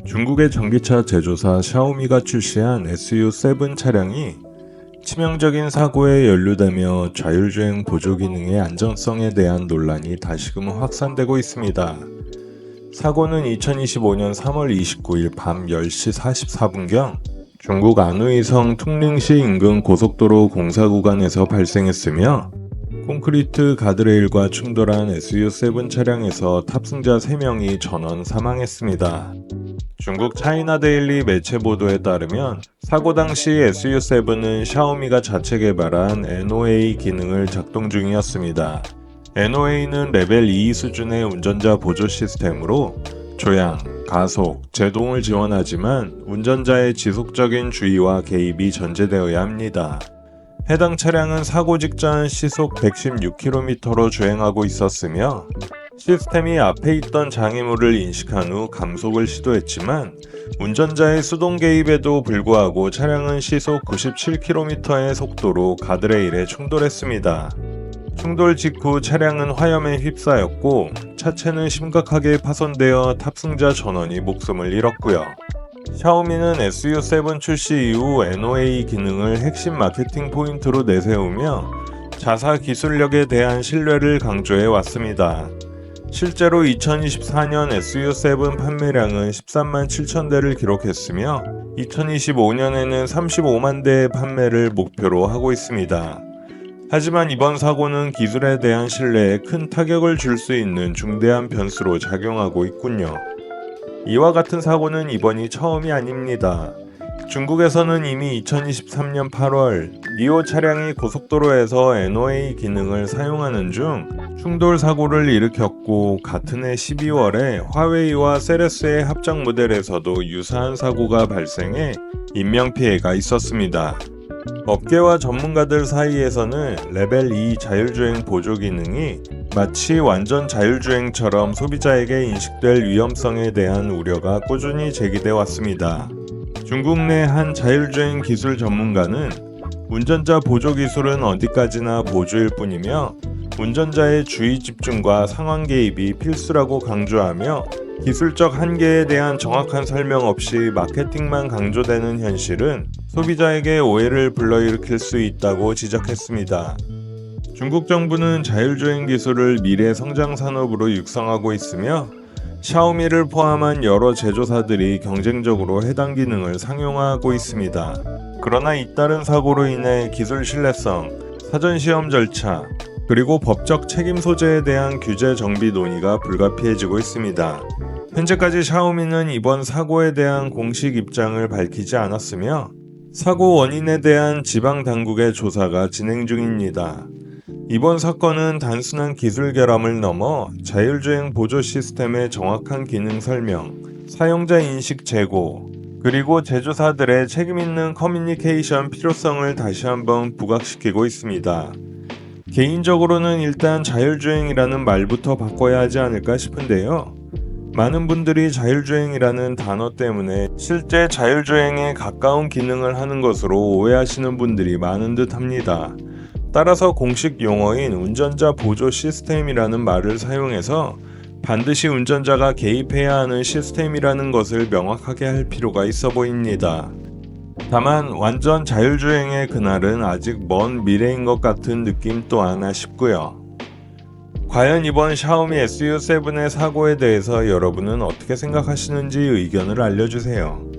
중국의 전기차 제조사 샤오미가 출시한 SU7 차량이 치명적인 사고에 연루되며 자율주행 보조 기능의 안전성에 대한 논란이 다시금 확산되고 있습니다. 사고는 2025년 3월 29일 밤 10시 44분경 중국 안후이성 퉁링시 인근 고속도로 공사 구간에서 발생했으며 콘크리트 가드레일과 충돌한 SU7 차량에서 탑승자 3명이 전원 사망했습니다. 중국 차이나데일리 매체 보도에 따르면 사고 당시 SU7은 샤오미가 자체 개발한 NOA 기능을 작동 중이었습니다. NOA는 레벨 2 수준의 운전자 보조 시스템으로 조향, 가속, 제동을 지원하지만 운전자의 지속적인 주의와 개입이 전제되어야 합니다. 해당 차량은 사고 직전 시속 116km로 주행하고 있었으며 시스템이 앞에 있던 장애물을 인식한 후 감속을 시도했지만 운전자의 수동 개입에도 불구하고 차량은 시속 97km의 속도로 가드레일에 충돌했습니다. 충돌 직후 차량은 화염에 휩싸였고 차체는 심각하게 파손되어 탑승자 전원이 목숨을 잃었고요. 샤오미는 SU7 출시 이후 NOA 기능을 핵심 마케팅 포인트로 내세우며 자사 기술력에 대한 신뢰를 강조해 왔습니다. 실제로 2024년 SU7 판매량은 13만 7천 대를 기록했으며 2025년에는 35만 대의 판매를 목표로 하고 있습니다. 하지만 이번 사고는 기술에 대한 신뢰에 큰 타격을 줄 수 있는 중대한 변수로 작용하고 있군요. 이와 같은 사고는 이번이 처음이 아닙니다. 중국에서는 이미 2023년 8월 니오 차량이 고속도로에서 NOA 기능을 사용하는 중 충돌 사고를 일으켰고 같은 해 12월에 화웨이와 세레스의 합작 모델에서도 유사한 사고가 발생해 인명피해가 있었습니다. 업계와 전문가들 사이에서는 레벨 2 자율주행 보조 기능이 마치 완전 자율주행처럼 소비자에게 인식될 위험성에 대한 우려가 꾸준히 제기돼 왔습니다. 중국 내 한 자율주행 기술 전문가는 운전자 보조 기술은 어디까지나 보조일 뿐이며 운전자의 주의 집중과 상황 개입이 필수라고 강조하며 기술적 한계에 대한 정확한 설명 없이 마케팅만 강조되는 현실은 소비자에게 오해를 불러일으킬 수 있다고 지적했습니다. 중국 정부는 자율주행 기술을 미래 성장 산업으로 육성하고 있으며 샤오미를 포함한 여러 제조사들이 경쟁적으로 해당 기능을 상용화하고 있습니다. 그러나 잇따른 사고로 인해 기술 신뢰성, 사전 시험 절차, 그리고 법적 책임 소재에 대한 규제 정비 논의가 불가피해지고 있습니다. 현재까지 샤오미는 이번 사고에 대한 공식 입장을 밝히지 않았으며 사고 원인에 대한 지방 당국의 조사가 진행 중입니다. 이번 사건은 단순한 기술 결함을 넘어 자율주행 보조 시스템의 정확한 기능 설명, 사용자 인식 제고, 그리고 제조사들의 책임있는 커뮤니케이션 필요성을 다시 한번 부각시키고 있습니다. 개인적으로는 일단 자율주행이라는 말부터 바꿔야 하지 않을까 싶은데요. 많은 분들이 자율주행이라는 단어 때문에 실제 자율주행에 가까운 기능을 하는 것으로 오해하시는 분들이 많은 듯 합니다. 따라서 공식 용어인 운전자 보조 시스템이라는 말을 사용해서 반드시 운전자가 개입해야 하는 시스템이라는 것을 명확하게 할 필요가 있어 보입니다. 다만 완전 자율주행의 그날은 아직 먼 미래인 것 같은 느낌 또한 아쉽고요. 과연 이번 샤오미 SU7의 사고에 대해서 여러분은 어떻게 생각하시는지 의견을 알려주세요.